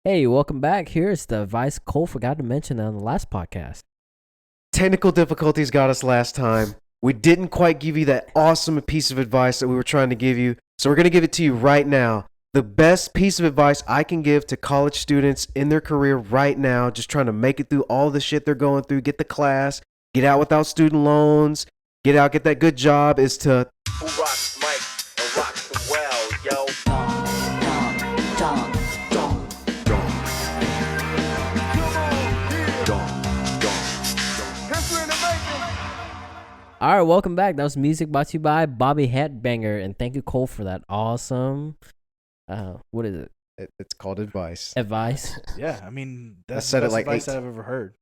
Hey, welcome back. Here's the advice Cole forgot to mention on the last podcast. Technical difficulties got us last time. We didn't quite give you that awesome piece of advice that we were trying to give you, so we're going to give it to you right now. The best piece of advice I can give to college students in their career right now, just trying to make it through all the shit they're going through, get the class, get out without student loans, get that good job, is to... Who rocks the mic and rocks the well, yo? All right, welcome back. That was music brought to you by Bobby Headbanger, and thank you, Cole, for that awesome. What is it? It's called advice. Advice. Yeah, I mean that's said the it best like advice 8 I've ever heard.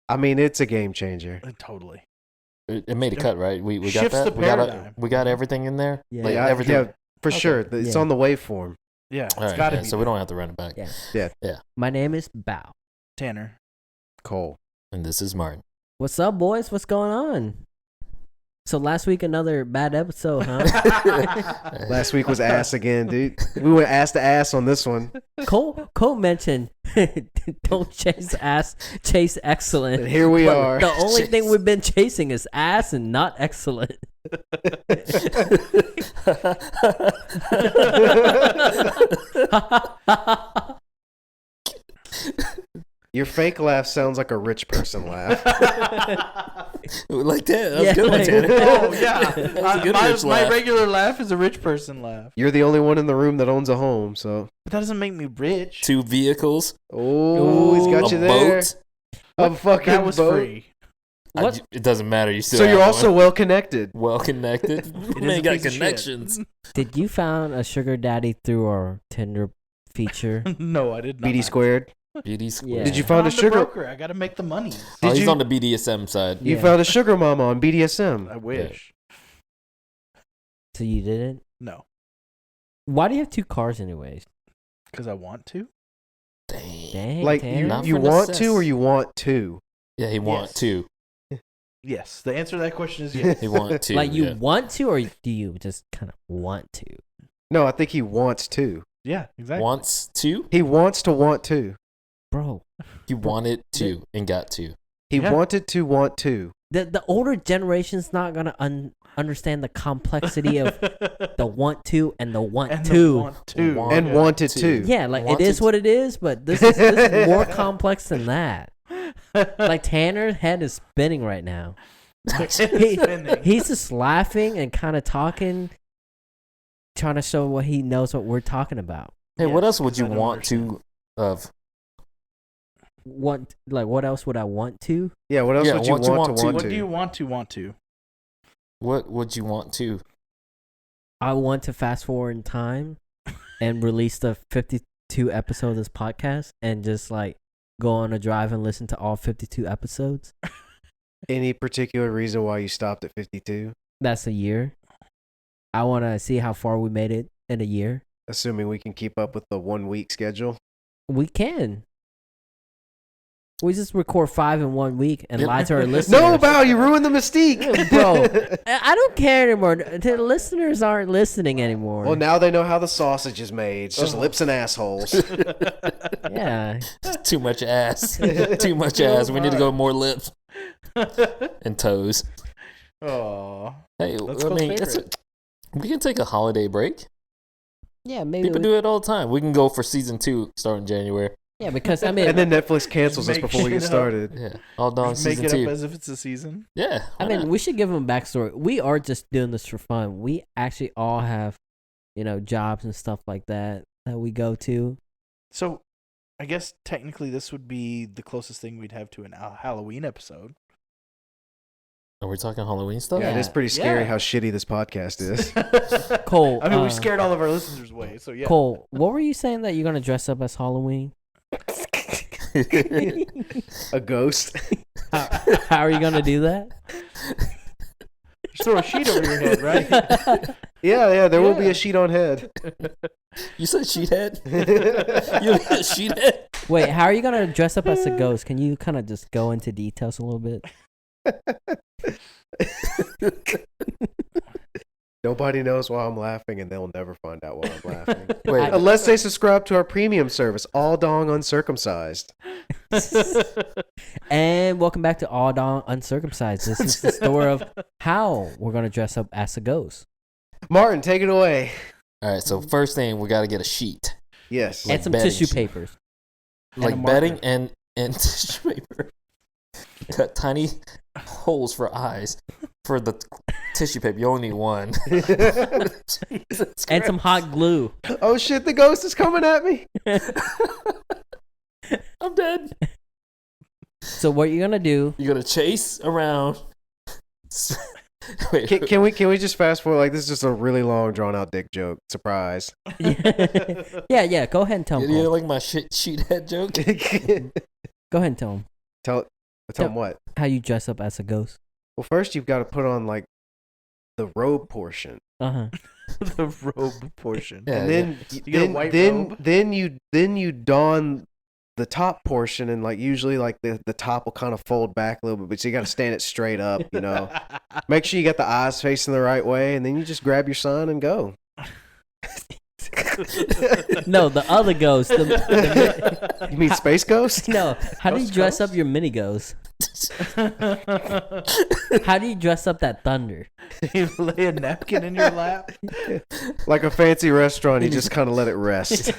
I mean, it's a game changer. Totally. It made a cut, right? We got Shifts that. the We got paradigm. we got everything in there. Yeah. Like, Yeah, everything. yeah, for Okay. sure. It's Yeah. on the waveform. Yeah, All it's right, got to yeah, be. so we don't have to run it back. Yeah. My name is Bao. Tanner. Cole. And this is Martin. What's up, boys? What's going on? So last week, another bad episode, huh? Last week was ass again, dude. We went ass to ass on this one. Cole mentioned don't chase ass, chase excellent. And here we But are. The only thing we've been chasing is ass and not excellent. Your fake laugh sounds like a rich person laugh. Like that. That was Yeah, a good one, like- Tanner. Oh yeah, That was a good my rich laugh. regular laugh is a rich person laugh, You're the only one in the room that owns a home, so. but that doesn't make me rich. 2 vehicles. Oh, he's got a you there. boat. A fucking That was boat. free. What? It doesn't matter. You still So have you're also one. well connected. well connected. It is Man a got piece of shit. connections. Did you found a sugar daddy through our Tinder feature? No, I did not. BD squared. BD Yeah. squared. Did you I'm find a the sugar? broker. I gotta make the money. Oh, Did he's you- on the BDSM side. You Yeah. found a sugar mama on BDSM. I wish. So you didn't? No, Why do you have 2 cars anyways? because I want to. Dang. Dang, Like Tanner. Not you for want necess- to or you want to? Yeah, he want Yes. to. Yes, the answer to that question is yes. He want to. Like you yeah. want to, or do you just kind of want to? No, I think he wants to. Yeah, exactly. Wants to. He wants to want to. Bro, He wanted to and got to. He Yeah. wanted to want to. the older generation's not gonna understand the complexity of the want to and the want And to. the want to. Want And Yeah. wanted to. to. Yeah, like it Wanted is to. what it is, but this is more complex than that. Like Tanner's head is spinning right now. He's just laughing and kind of talking, trying to show what he knows what we're talking about. Hey, what Yes, else would 'cause you I don't want understand. to of? What else would I want to? Yeah, what else Yeah, would you what you want want to to. want What to? do you want to? What would you want to? I want to fast forward in time and release the 52 episodes of this podcast and just like go on a drive and listen to all 52 episodes. Any particular reason why you stopped at 52? That's a year. I want to see how far we made it in a year. Assuming we can keep up with the 1 week schedule. We can. We just record 5 in 1 week and Yep. lie to our listeners. No, Bao, you ruined the mystique. Bro. I don't care anymore. The listeners aren't listening anymore. Well, now they know how the sausage is made. It's just lips and assholes. Yeah. Too much ass. Too much ass. We need to go more lips and toes. Oh, Hey, That's I Cole's mean, we can take a holiday break. Yeah, maybe. People do it all the time. We can go for season 2 starting January. Yeah, because I mean, And then Netflix cancels us Make before we get shit up. started. Yeah, all done make season it 2. up as if it's a season. Yeah, I why mean, not? we should give them a backstory. We are just doing this for fun. We actually all have, jobs and stuff like that we go to. So, I guess technically this would be the closest thing we'd have to an Halloween episode. Are we talking Halloween stuff? Yeah, it is pretty scary Yeah. how shitty this podcast is. Cole, I mean, we uh, scared all of our listeners away, so yeah. Cole, what were you saying that you're gonna dress up as Halloween? A ghost. How are you gonna do that? Just throw a sheet over your head, right? Yeah, there will be Yeah. a sheet on head. You said sheethead? You a sheethead? Wait, how are you gonna dress up as a ghost? Can you kind of just go into details a little bit? Nobody knows why I'm laughing, and they'll never find out why I'm laughing. Wait, Unless they subscribe to our premium service, All Dong Uncircumcised. And welcome back to All Dawn Uncircumcised. This is the story of how we're going to dress up as a ghost. Martin, take it away. all right. So first thing, we got to get a sheet, Yes. Like And some bedding tissue sheet. papers. And a like marker. bedding and tissue paper. Cut tiny holes for eyes for the tissue paper. You only need one. Jesus And some hot glue. Oh shit, the ghost is coming at me. I'm dead. So what you're going to do... You're gonna chase around. Wait, Can we just fast forward? Like, this is just a really long, drawn out dick joke. Surprise. yeah, go ahead and tell you him. didn't like my sheet head joke? Go ahead and tell him Tell him what? how you dress up as a ghost. Well, first you've got to put on like the robe portion, Uh-huh. The robe portion. Yeah, and then You get a white then robe? then you don the top portion, and like usually like the top will kind of fold back a little bit, but so you got to stand it straight up. You know, make sure you got the eyes facing the right way, and then you just grab your son and go. No, the other ghost. You mean Space Ghost? No, how do you Ghost dress ghost? up your mini ghost? How do you dress up that thunder? You lay a napkin in your lap. Like a fancy restaurant, you just kind of let it rest.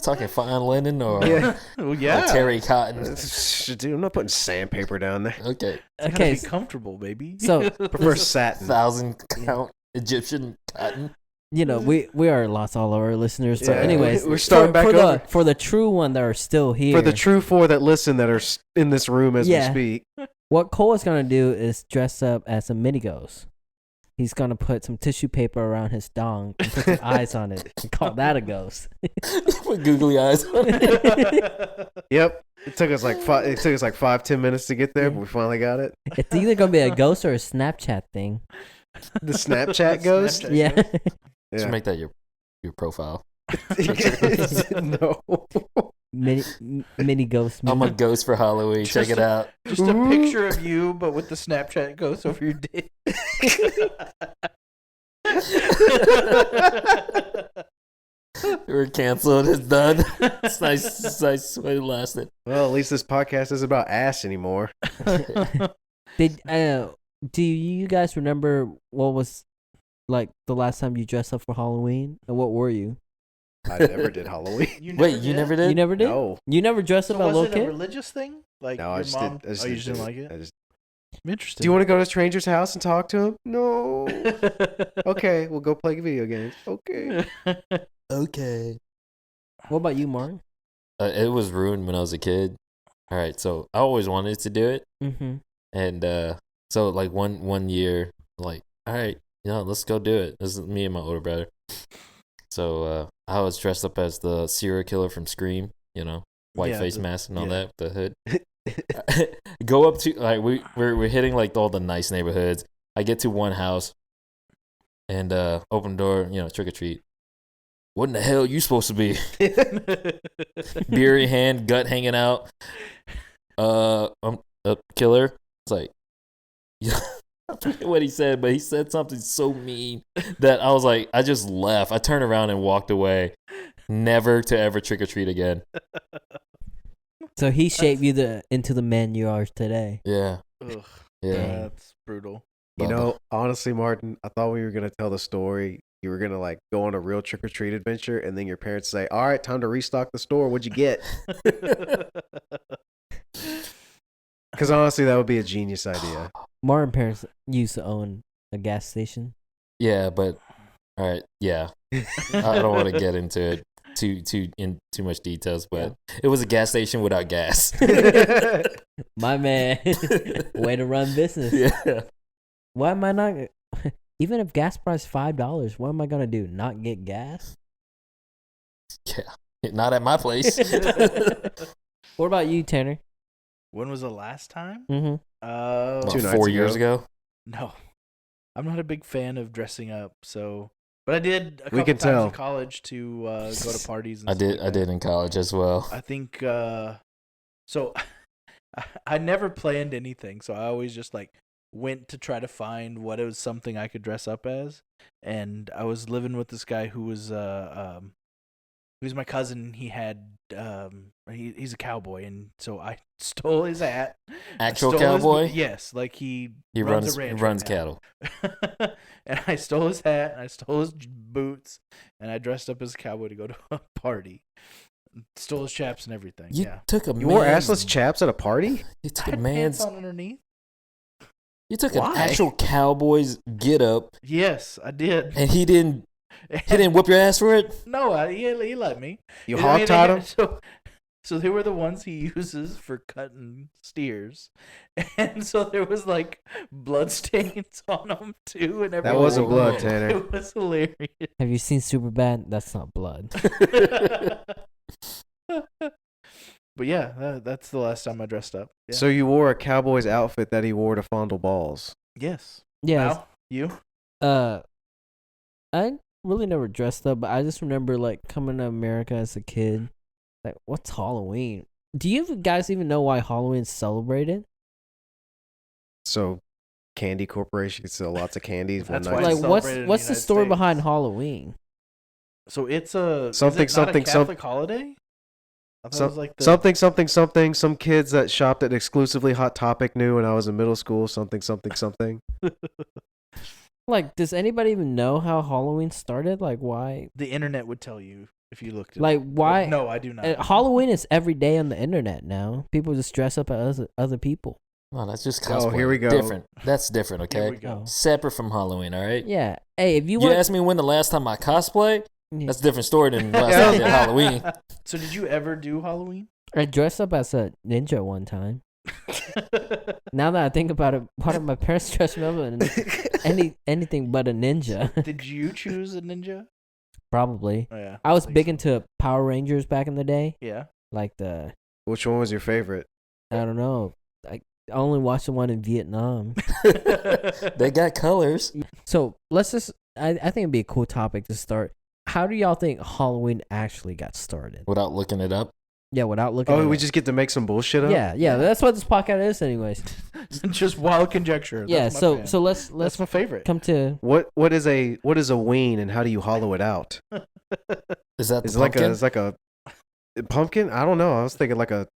Talking fine linen or Yeah. Well, or yeah. terry cotton. Dude, I'm not putting sandpaper down there. Okay, It's Okay, gotta be comfortable, baby. so Prefer satin. 1,000 count Egyptian cotton. you know we are lost all our listeners, but Yeah, anyways, we're starting back for over. for the true one that are still here. For the true four that listen that are in this room as Yeah. we speak. What Cole is gonna do is dress up as a mini ghost. He's gonna put some tissue paper around his dong and put some eyes on it and call that a ghost. With googly eyes on it. Yep. It took us like 5-10 minutes to get there, but we finally got it. It's either gonna be a ghost or a Snapchat thing. The Snapchat ghost? Snapchat. Yeah. Just Yeah. make that your profile. No. mini ghost. I'm a mini. ghost for Halloween. Check it out. Just a picture of you, but with the Snapchat ghost over your dick. We're canceled. It's done. It's nice way to last it. Well, at least this podcast isn't about ass anymore. Do you guys remember what was like the last time you dressed up for Halloween? And what were you? I never did Halloween. Wait, you never did? You never did? No. You never dressed So up as a was little it a kid? religious thing? Like No, your I just mom? did. I just Oh, you didn't just do didn't like it? I just, Interesting. do you want to go to a stranger's house and talk to him? No. Okay, we'll go play video games. Okay. Okay. What about you, Martin? It was ruined when I was a kid. All right, so I always wanted to do it, Mm-hmm. and so like one year, like, all right, let's go do it. This is me and my older brother. So I was dressed up as the serial killer from Scream, white Yeah, face mask and all yeah. that, the hood. Go up to like we're hitting like all the nice neighborhoods. I get to one house and open door, trick or treat. What in the hell you supposed to be? Beer in hand, gut hanging out. I'm a killer. It's like, I forget what he said, but he said something so mean that I was like, I just left. I turned around and walked away, never to ever trick or treat again. So he shaped you into the man you are today. Yeah, Ugh, yeah. that's brutal. You know, honestly, Martin, I thought we were going to tell the story. You were going to like go on a real trick or treat adventure, and then your parents say, all right, time to restock the store. What'd you get? Because honestly, that would be a genius idea. Martin parents used to own a gas station. Yeah, but all right, yeah. I don't want to get into it too much details, but it was a gas station without gas. My man, way to run business. Yeah. Why am I not? Even if gas price $5, what am I gonna do? Not get gas? Yeah, not at my place. What about you, Tanner? When was the last time? Mm-hmm. About 2 nights 4 ago. years ago. No, I'm not a big fan of dressing up. So, but I did a couple We can times tell. in college to go to parties. And I stuff did. like I that. did in college as well. I think so. I never planned anything, so I always just like went to try to find what it was something I could dress up as, and I was living with this guy who was my cousin. He had he's a cowboy, and so I stole his hat. Actual I stole his cowboy? yes, like he runs a ranch runs right now. cattle. And I stole his hat, and I stole his boots, and I dressed up as a cowboy to go to a party. Stole his chaps and everything. You yeah. took a You wore man's- assless chaps at a party? You I took a had man's. pants on underneath. You took Why? an actual cowboy's get up, Yes, I did. and he didn't whoop your ass for it. No, he let me. You I hog mean, tied him? So they were the ones he uses for cutting steers, and so there was like blood stains on them too, and everything. That wasn't blood, Whoa. Tanner. It was hilarious. Have you seen Superbad? That's not blood. But yeah, that's the last time I dressed up. Yeah. So you wore a cowboy's outfit that he wore to fondle balls. yes. Yeah. Al, you? I really never dressed up, but I just remember like coming to America as a kid. Like, what's Halloween? Do you guys even know why Halloween's celebrated? So Candy Corporation can sell lots of candies one That's night. why it's Like, what's celebrated in what's the the United story States. behind Halloween? So it's a Something, is it not something, a Catholic holiday. I thought it was like the, something. Some kids that shopped at exclusively Hot Topic knew when I was in middle school. Something. Like, does anybody even know how Halloween started? Like, why? The internet would tell you if you looked at Like, it. why? No, I do not. Halloween is every day on the internet now. People just dress up as other people. No, that's just Oh, cosplay. here we go. Different. That's different. Here Okay. we go. Separate from Halloween. All right. Yeah. Hey, if you You want, asked me when the last time I cosplay. Yeah. That's a different story than the last time I did Halloween. So did you ever do Halloween? I dressed up as a ninja one time. Now that I think about it, why did my parents dress me up as anything but a ninja? Did you choose a ninja? Probably. Oh, yeah. I was think big so. into Power Rangers back in the day. Yeah. Like the, Which one was your favorite? I don't know. I only watched the one in Vietnam. They got colors. So let's just, I think it'd be a cool topic to start. How do y'all think Halloween actually got started? Without looking it up. Yeah, without looking Oh, at we it. just get to make some bullshit up? Yeah, that's what this podcast is anyways. Just wild conjecture. Yeah, That's my so fan. so let's That's my favorite. come to What is a ween and how do you hollow it out? Is that the Is it like pumpkin? a pumpkin? I don't know. I was thinking like a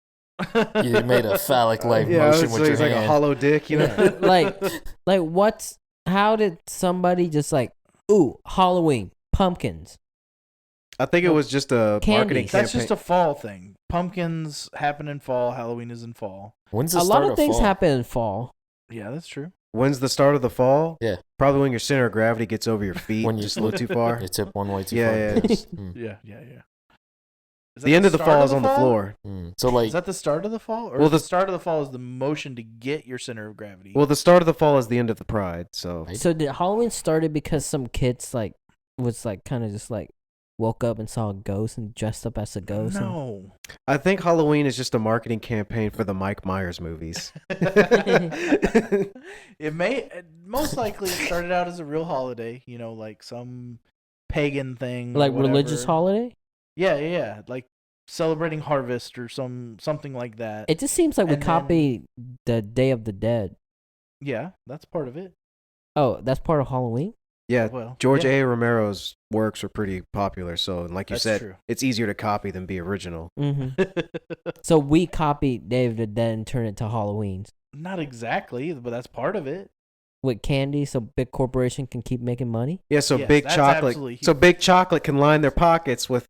You made a phallic-like motion it's with your like hand. a hollow dick, you know. yeah, like what's how did somebody just like, ooh, Halloween, pumpkins. I think it was just a Candy. marketing campaign. That's just a fall thing. Pumpkins happen in fall. Halloween is in fall. When's the A start lot of things fall? happen in fall. Yeah, that's true. When's the start of the fall? Yeah. Probably when your center of gravity gets over your feet. When you just a little too far. You tip one way too Yeah, far. yeah. Mm. Yeah. Is that The end of the start fall is on the floor. Mm. So like, Is that the start of the fall? Or Well, the the- start of the fall is the motion to get your center of gravity? Well, the start of the fall is the end of the pride. So Right. So did Halloween started because some kids like was like kind of just like woke up and saw a ghost and dressed up as a ghost? and- no. I think Halloween is just a marketing campaign for the Mike Myers movies. It may most likely it started out as a real holiday, like some pagan thing, or like religious whatever. holiday? Yeah, like celebrating harvest or something like that. It just seems like we And then- copy the Day of the Dead. Yeah, that's part of it. Oh, that's part of Halloween? Yeah, Well, George yeah, A. Romero's works are pretty popular. So, and like you That's said, true. it's easier to copy than be original. Mm-hmm. So we copied Day of the Dead and turned it to Halloween's Not exactly, but that's part of it. with candy, so big corporation can keep making money. Yeah, so Yes, big that's chocolate. absolutely So huge. big chocolate can line their pockets with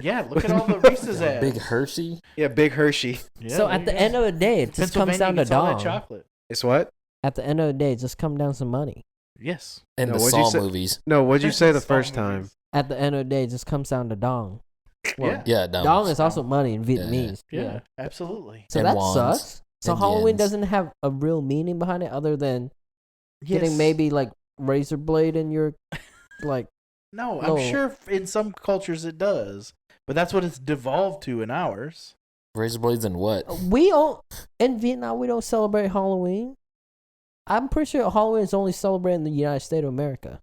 Yeah, look at all the Reese's ads. big Hershey. big Hershey. Yeah, So there at you the go. end of the day, it just comes Pennsylvania down to gets all that dong. chocolate. It's what? At the end of the day, it just come down to money. Yes. And No, the what'd you Saw say? movies. No, what'd you say the Saw first time? movies. At the end of the day, it just comes down to dong. Yeah. Yeah, dumb. Dong is also money in Vietnamese. Yeah, absolutely. So And that wands. sucks. So And Halloween yens. doesn't have a real meaning behind it other than getting Yes. maybe like razor blade in your like. No, No. I'm sure in some cultures it does, but that's what it's devolved to in ours. Razor blades and what? We don't in Vietnam. We don't celebrate Halloween. I'm pretty sure Halloween is only celebrated in the United States of America.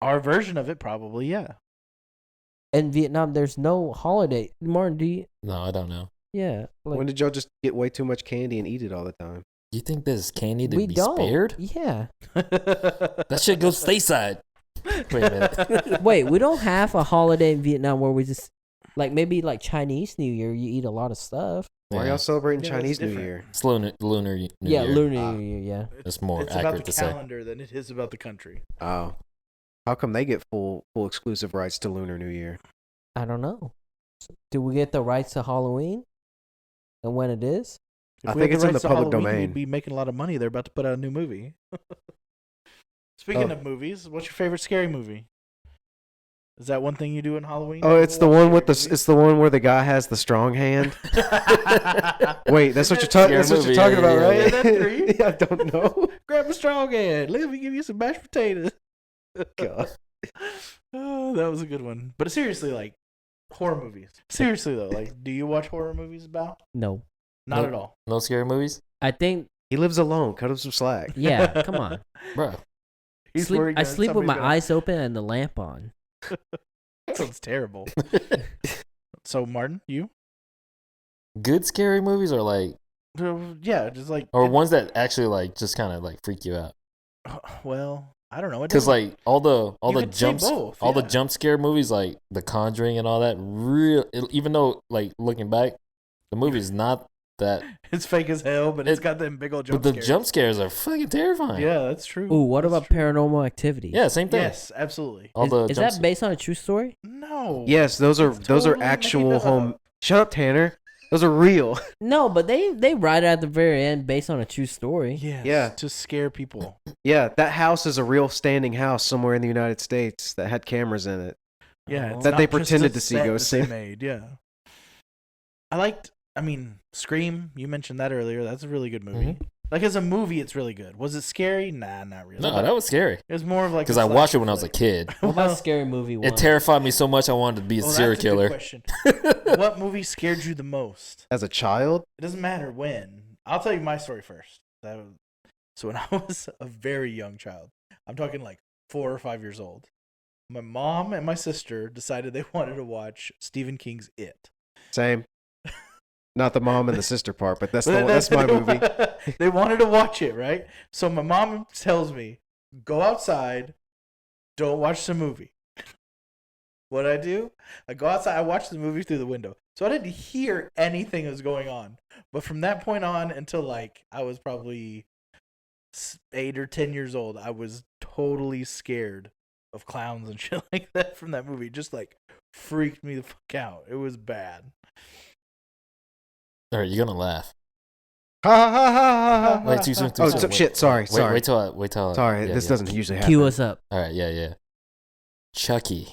Our version of it, probably, yeah. In Vietnam, there's no holiday. Martin, do you? No, I don't know. Yeah. Like, When did y'all just get way too much candy and eat it all the time? You think there's candy to We be don't. spared? Yeah. That shit goes stateside. Wait a minute. Wait, we don't have a holiday in Vietnam where we just like maybe like Chinese New Year. You eat a lot of stuff. Why are Yeah. y'all celebrating Yeah, Chinese it's New different. Year? It's Lunar New Yeah, Year. Lunar New Year. Yeah. That's more It's about accurate the to say. calendar than it is about the country. Oh. How come they get full exclusive rights to Lunar New Year? I don't know. Do we get the rights to Halloween and when it is? If I we think had it's in rights the to public Halloween, domain. We'd be making a lot of money. They're about to put out a new movie. Speaking Oh. of movies, what's your favorite scary movie? Is that one thing you do in Halloween? Oh, it's the one with the Scary it's the one where the guy has the strong hand. movie? Wait, that's what you're talking. Scary That's what you're movie, talking yeah, about, yeah, right? yeah. Is that three? I don't know. Grab a strong hand. Let me give you some mashed potatoes. God. Oh, that was a good one. But seriously, like horror movies. Seriously though, like, do you watch horror movies about? No. Not Nope. at all. No scary movies? I think He lives alone. Cut him some slack. yeah. Come on. Bro. Worried I that sleep with somebody's my gonna- eyes open and the lamp on. That sounds terrible. So Martin, you? Good scary movies or like Yeah, just like or ones that actually like just kind of like freak you out? well, I don't know. It Because doesn't- like all the You the could say jumps, both, all the yeah. jump scare movies like The Conjuring and all that. Even though like looking back, the movie is not that. it's fake as hell, but it's got them big old jump But the scares. jump scares are fucking terrifying. Yeah, that's true. Ooh, what That's about true. Paranormal Activity? Yeah, same thing. Yes, absolutely. All the Is jumps- that based on a true story? No. Yes, those are It's totally made actual up. home. Shut up, Tanner. Those are real. No, but they write it at the very end based on a true story. Yes, Yeah. to scare people. Yeah, that house is a real standing house somewhere in the United States that had cameras in it. Yeah, it's That not they just pretended a to see set ghosts that they in. made. Yeah. I mean, Scream. You mentioned that earlier. That's a really good movie. Mhm. Like as a movie, it's really good. Was it scary? Nah, not really. No, that was scary. It was more of like Because a I watched it slasher when I was a flick. kid. What about Scary Movie 1? It terrified me so much I wanted to be a Oh, serial that's a good killer. question. What movie scared you the most? As a child, It doesn't matter when. I'll tell you my story first. So when I was a very young child, I'm talking like 4 or 5 years old, my mom and my sister decided they wanted to watch Stephen King's It. same. Not the mom and the sister part, but that's my movie. They wanted to watch it, right? So my mom tells me, go outside, don't watch the movie. What I do? I go outside, I watch the movie through the window. So I didn't hear anything that was going on. But from that point on until like I was probably 8 or 10 years old, I was totally scared of clowns and shit like that from that movie. Just like freaked me the fuck out. It was bad. All right, you're gonna laugh. Ha ha ha ha ha. Wait, too soon. Too Oh, soon. so, Wait, shit. Sorry. Wait, Sorry. wait till. Sorry. yeah, This yeah. doesn't usually happen. Cue us up. All right, yeah. Chucky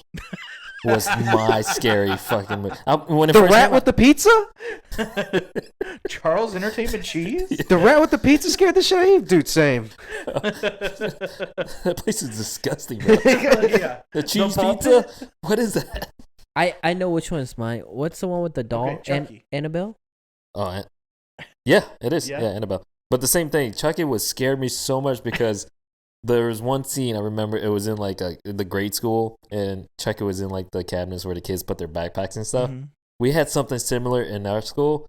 was my scary fucking movie. When it The first rat came with the pizza? Charles Entertainment Cheese? The rat with the pizza scared the shit out of you? Dude, same. out- that place is disgusting, bro. Yeah. The cheese puppet? pizza? What is that? I know which one's mine. What's the one with the doll? Okay, Chucky. Annabelle? Oh, yeah, it is. Yeah. Yeah, Annabelle. But the same thing. Chucky was scared me so much because there was one scene I remember. It was in like the grade school, and Chucky was in like the cabinets where the kids put their backpacks and stuff. Mhm. We had something similar in our school.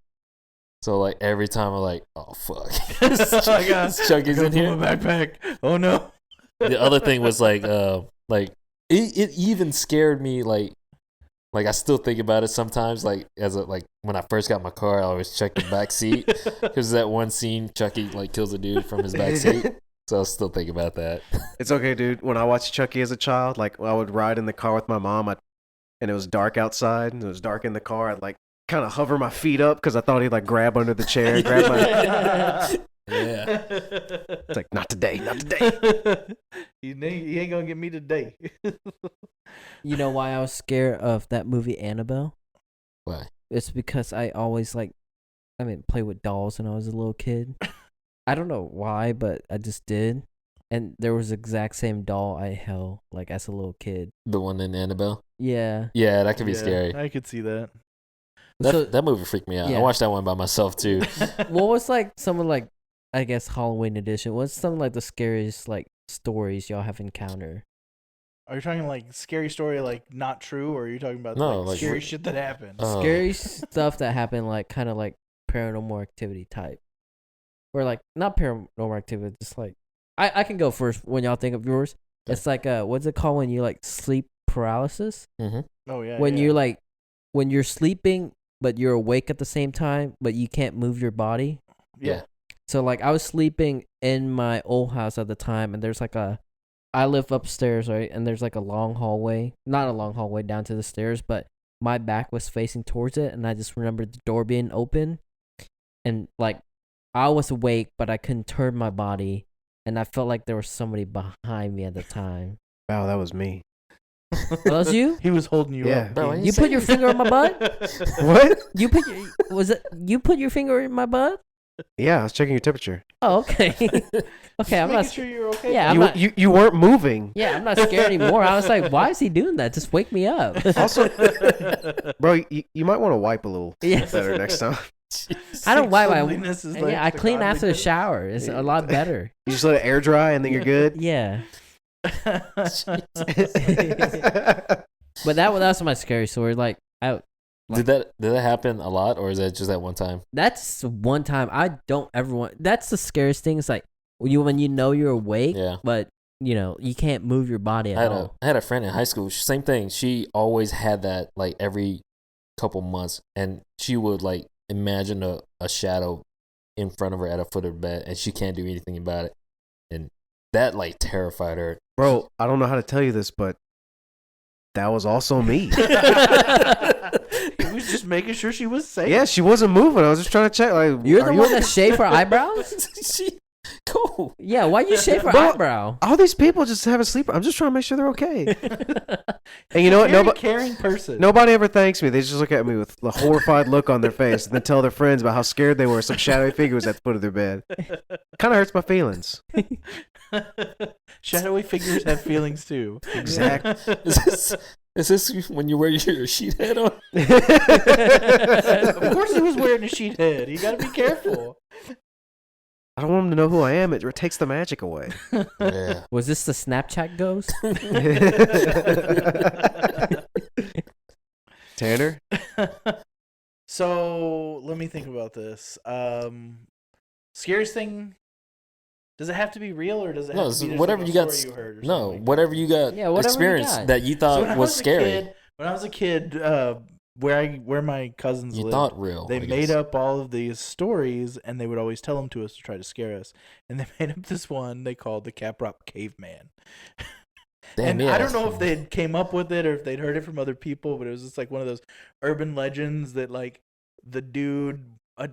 So like every time I'm like, oh fuck, I got Chucky's in Gotta here. put my backpack. Oh no. The other thing was like it even scared me like I still think about it sometimes like when I first got my car I always check the back seat because that one scene Chucky like kills a dude from his back seat, so I still think about that. It's okay, dude. When I watched Chucky as a child, like I would ride in the car with my mom, and it was dark outside, and it was dark in the car. I'd like kind of hover my feet up because I thought he'd like grab under the chair, grab my. Yeah. It's like not today, not today. He ain't gonna get me today. You know why I was scared of that movie Annabelle? Why? It's because I always play with dolls when I was a little kid. I don't know why, but I just did. And there was the exact same doll I held like as a little kid. The one in Annabelle? Yeah. Yeah, that could be Yeah, scary. I could see that. That movie freaked me out. Yeah. I watched that one by myself too. What was like some of like I guess Halloween edition? What's some like the scariest like stories y'all have encountered? Are you talking like scary story like not true, or are you talking about No, like, like, scary what- shit that happened? Oh. Scary stuff that happened like kind of like paranormal activity type. or like not paranormal activity, just like I can go first when y'all think of yours. It's like what's it called when you like sleep paralysis? Mm-hmm. Oh yeah. When yeah. you're like when you're sleeping but you're awake at the same time, but you can't move your body. Yeah. So like I was sleeping in my old house at the time, and there's like I live upstairs, right? And there's like a long hallway, not a long hallway down to the stairs, but my back was facing towards it, and I just remembered the door being open, and like I was awake, but I couldn't turn my body, and I felt like there was somebody behind me at the time. Wow, that was me. That was you? He was holding you Yeah. up. Bro, Keith. You put your finger in my butt? What? You put your finger in my butt? Yeah, I was checking your temperature. Oh, okay. Okay, I'm Making not. sure you're okay. Yeah, I'm You, not. you weren't moving. Yeah, I'm not scared anymore. I was like, why is he doing that? Just wake me up. Also, bro, you might want to wipe a little Yeah. better next time. I don't wipe my. Cleanliness is like Yeah, I the clean after the godliness. shower. It's a lot better. You just let it air dry and then you're good. Yeah, but that's my scary story. Like, Did that happen a lot, or is that just that one time? that's one time I don't ever want. That's the scariest thing. Is like when you know you're awake, Yeah. but you can't move your body at all. I had a friend in high school. Same thing. She always had that like every couple months, and she would like imagine a shadow in front of her at a foot of bed, and she can't do anything about it, and that like terrified her. Bro, I don't know how to tell you this, but that was also me. He was just making sure she was safe. Yeah, she wasn't moving. I was just trying to check. Like, You're are the you one okay? that shave her eyebrows? Cool. Yeah, why you shave her Bro, eyebrow? All these people just have a sleeper. I'm just trying to make sure they're okay. And you know what? Very Nobody, caring person. nobody ever thanks me. They just look at me with a horrified look on their face and then tell their friends about how scared they were some shadowy figure was at the foot of their bed. Kind of hurts my feelings. Shadowy figures have feelings too. Exactly. Is this when you wear your sheet head on? Of course, he was wearing a sheet head. You got to be careful. I don't want them to know who I am. It takes the magic away. Yeah. Was this the Snapchat ghost? Tanner? So let me think about this. Scariest thing. Does it have to be real, or does it No, have it's to be just whatever like a you got. story you heard or No, something? whatever you got. Yeah, whatever you experienced got. that you So thought when I was a scary. kid- when I was a kid, where my cousins You lived, thought real. they I made guess. up all of these stories, and they would always tell them to us to try to scare us. And they made up this one they called the Caprop Caveman. Damn, And yeah. I don't know if they came up with it or if they'd heard it from other people, but it was just like one of those urban legends that like the dude,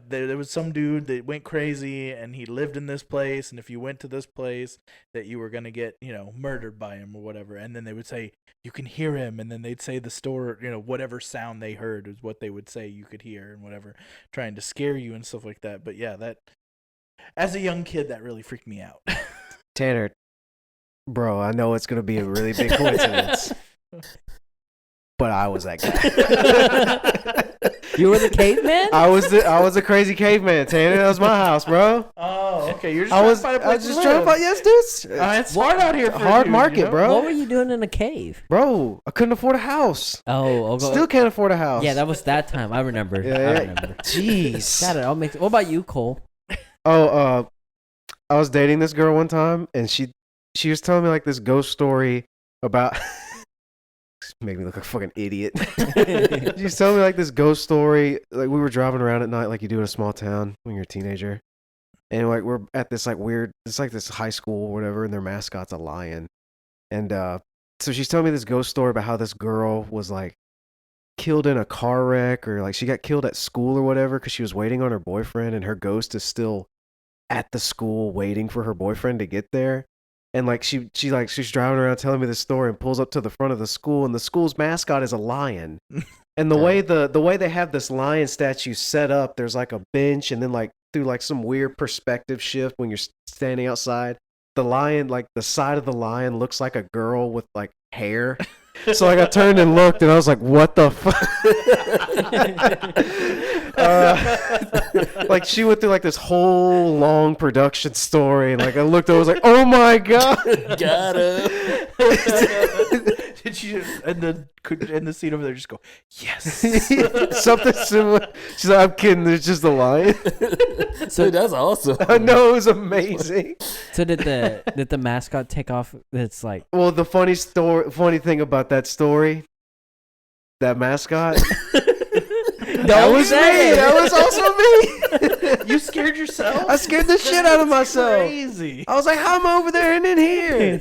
there was some dude that went crazy and he lived in this place, and if you went to this place that you were gonna get murdered by him or whatever. And then they would say you can hear him, and then they'd say the store, whatever sound they heard is what they would say you could hear and whatever, trying to scare you and stuff like that. But yeah, that as a young kid that really freaked me out. Tanner, bro, I know it's going to be a really big coincidence, but I was that guy. You were the caveman? I was a crazy caveman, Tanner. That was my house, bro. Oh, okay. You're just I trying was to find a I place was just to trying to live. find yes, dude. It's hard out here. For a Hard dude, market, bro. What were you doing in a cave? Bro, I couldn't afford a house. Oh, Still can't afford a house. yeah, that was that time. I remember. Yeah, I yeah. remember. Jeez. Got it. I'll make. What about you, Cole? Oh, I was dating this girl one time, and she was telling me like this ghost story about. Make me look like a fucking idiot. She was telling me like this ghost story. Like we were driving around at night, like you do in a small town when you're a teenager, and like we're at this like weird. It's like this high school or whatever, and their mascot's a lion. And so she's telling me this ghost story about how this girl was like killed in a car wreck, or like she got killed at school or whatever because she was waiting on her boyfriend, and her ghost is still at the school waiting for her boyfriend to get there. And like she's driving around telling me this story and pulls up to the front of the school, and the school's mascot is a lion. And the way they have this lion statue set up, there's like a bench, and then like through like some weird perspective shift when you're standing outside, the lion, like the side of the lion looks like a girl with like hair. So like I turned and looked, and I was like, "What the fuck?" Like she went through like this whole long production story, and like I looked over, I was like, "Oh my god!" Got him. Did you in the scene over there just go, yes? Something similar. She's like, I'm kidding. There's just a lion. So that's awesome. I know, it was amazing. So did the mascot take off? It's like, Well, the funny thing about that story, that mascot, that was me. That was also me. You scared yourself? I scared the shit out of myself. Crazy. I was like, how am I over there and in here?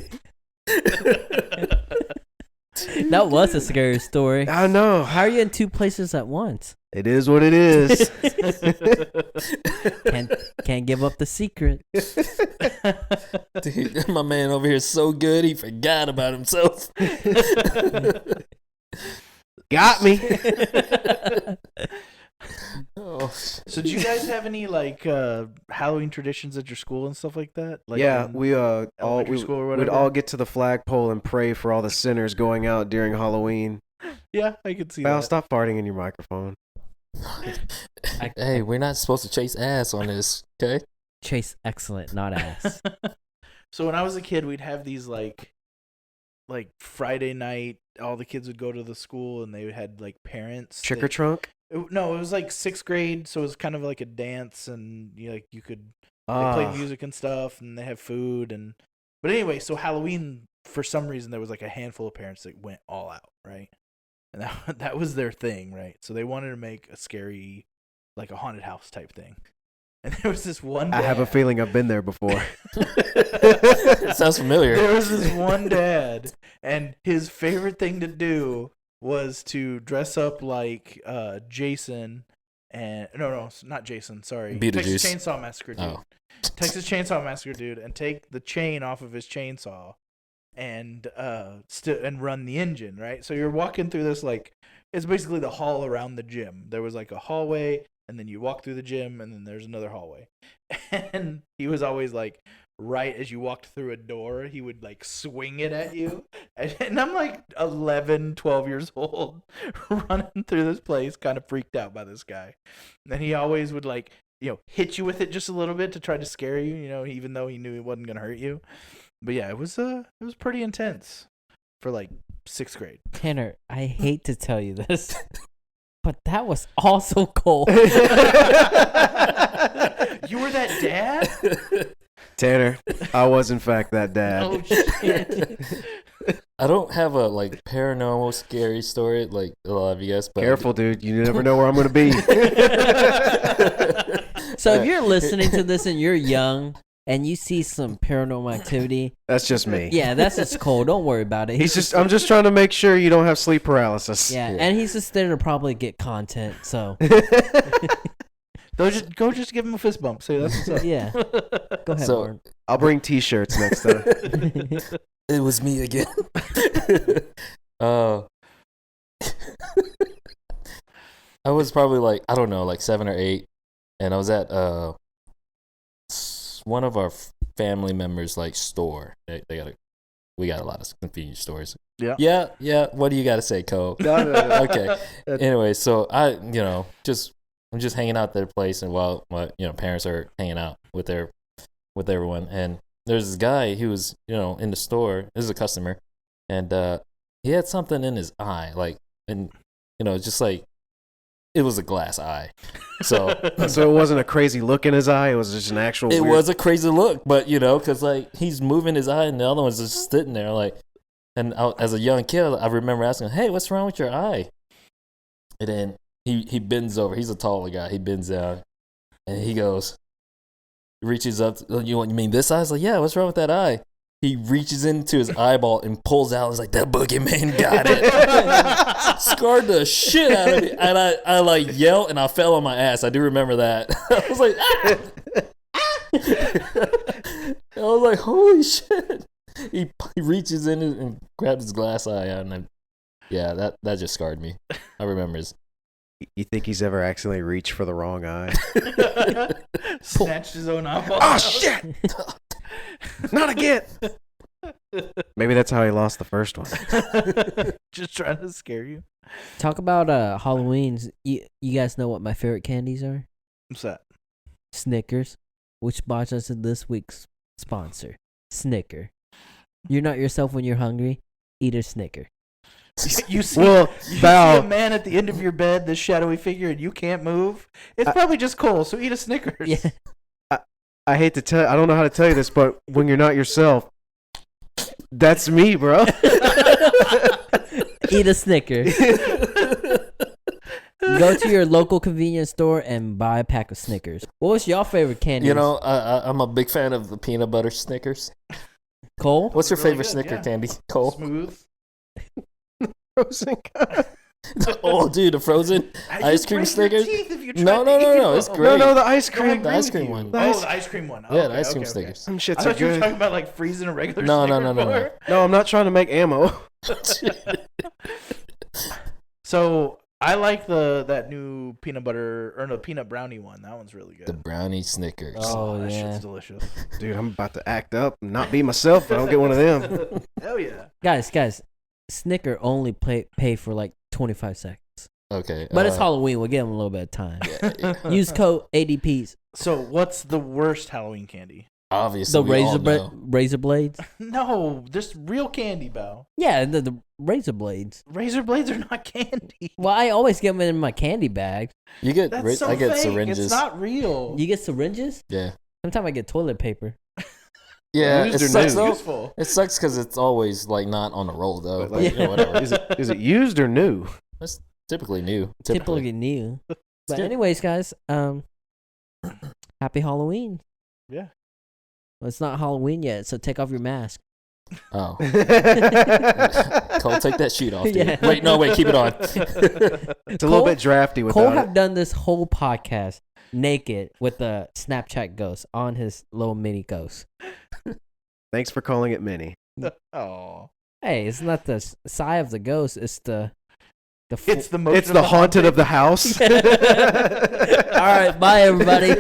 that was a scary story. I know. How are you in two places at once? It is what it is. Can't give up the secret. Dude, my man over here is so good, he forgot about himself. Got me. Oh. So, do you guys have any like Halloween traditions at your school and stuff like that? Like Yeah, in we elementary school or we'd whatever? all get to the flagpole and pray for all the sinners going out during Halloween. Yeah, I could see Val, that. stop farting in your microphone. Hey, we're not supposed to chase ass on this, okay? Chase excellent, not ass. So when I was a kid, we'd have these like Friday night. All the kids would go to the school, and they had like parents. Trick or trunk? No, it was like 6th grade, so it was kind of like a dance, and you could they play music and stuff, and they have food and. But anyway, so Halloween, for some reason, there was like a handful of parents that went all out, right? And that was their thing, right? So they wanted to make a scary, like a haunted house type thing. And there was this one dad. I have a feeling I've been there before. It sounds familiar. There was this one dad, and his favorite thing to do was to dress up like Jason and no, not Jason. Sorry, Beetlejuice. Texas Chainsaw Massacre dude. Oh. Texas Chainsaw Massacre dude, and take the chain off of his chainsaw, and and run the engine. Right. So you're walking through this like it's basically the hall around the gym. There was like a hallway, and then you walk through the gym, and then there's another hallway. And he was always like, right as you walked through a door, he would like swing it at you. And I'm like 11, 12 years old, running through this place, kind of freaked out by this guy. And he always would like, hit you with it just a little bit to try to scare you, even though he knew it wasn't going to hurt you. But yeah, it was pretty intense for like 6th grade. Tanner, I hate to tell you this, but that was also cold. You were that dad? Tanner, I was in fact that dad. Oh shit. I don't have a like paranormal scary story like a lot of you guys, but Careful, dude. You never know where I'm going to be. So if you're listening to this and you're young and you see some paranormal activity, That's just me. yeah, that's just cold. Don't worry about it. I'm just trying to make sure you don't have sleep paralysis. Yeah, and he's just there to probably get content. So Go just give him a fist bump. Say that's what's up. yeah, go ahead, So- Warren. I'll bring t-shirts next time. it was me again. I was probably like, I don't know, like 7 or 8, and I was at one of our family members' like store. We got a lot of convenience stores. Yeah. What do you got to say, Cole? No. Okay. Anyway, so I'm just hanging out at their place, and while my parents are hanging out with everyone, and there's this guy who was in the store. This is a customer, and he had something in his eye, just like it was a glass eye. So So it wasn't a crazy look in his eye. It was just an actual. it weird... was a crazy look, but because like he's moving his eye, and the other one's just sitting there like. And as a young kid, I remember asking, "Hey, what's wrong with your eye?" And then he bends over. He's a taller guy. He bends down, and he reaches up. You mean this eye? I was like, yeah. What's wrong with that eye? He reaches into his eyeball and pulls out. He's like, that boogeyman got it. Scarred the shit out of me, and I like yelled and I fell on my ass. I do remember that. I was like, I was like, holy shit. He reaches in and grabs his glass eye out, and that just scarred me. I remember his. You think he's ever accidentally reached for the wrong eye? Snatched his own eyeball. Oh shit! Not again. Maybe that's how he lost the first one. Just trying to scare you. Talk about Halloween's. You guys know what my favorite candies are? What's that? Snickers, which brought us to this week's sponsor, Snicker. You're not yourself when you're hungry. Eat a Snicker. You see, Well, you see Val, a man at the end of your bed, this shadowy figure, and you can't move. It's probably just Cole. So eat a Snickers. Yeah. I hate to tell. I don't know how to tell you this, but when you're not yourself, that's me, bro. Eat a Snicker. Go to your local convenience store and buy a pack of Snickers. What was your favorite candy? You know, I'm a big fan of the peanut butter Snickers. Cole? What's your Really favorite good, Snicker yeah. candy? Cole? Smooth. Frozen. Oh, dude, the frozen ice cream Snickers. No, it's No, great. no, the ice cream. The ice cream one. Oh, the ice cream one. Yeah, Okay, the ice cream okay. Snickers. Some I shits are thought you were good. talking about like freezing a regular No, Snicker no. bar. No, I'm not trying to make ammo. So I like that new peanut brownie one. That one's really good. The brownie Snickers. Oh, that yeah. shit's delicious. Dude, I'm about to act up and not be myself if I don't get one of them. Hell yeah. Guys, Snicker only pay for like 25 seconds. Okay. But it's Halloween. We'll give them a little bit of time. Yeah. Use code ADPs. So what's the worst Halloween candy? Obviously, The we all know. razor blades? No, just real candy, Belle. Yeah, the razor blades. Razor blades are not candy. Well, I always get them in my candy bag. You get, That's so I get fake. syringes. It's not real. You get syringes? Yeah. Sometimes I get toilet paper. Yeah, Used it or sucks new? though. Useful. It sucks because it's always like not on the roll though. But, But, like, you know, whatever. Is it used or new? It's typically new. Typically new. But good. anyways, guys, happy Halloween. Yeah. Well, it's not Halloween yet, so take off your mask. Oh, Cole, take that sheet off. Dude. Yeah. Wait, keep it on. It's a little bit drafty Cole without have it. done this whole podcast naked with a Snapchat ghost on his little mini ghost. Thanks for calling it mini. Oh. Hey, it's not the sigh of the ghost. It's the. It's the motion It's the haunted of the house. All right, bye everybody.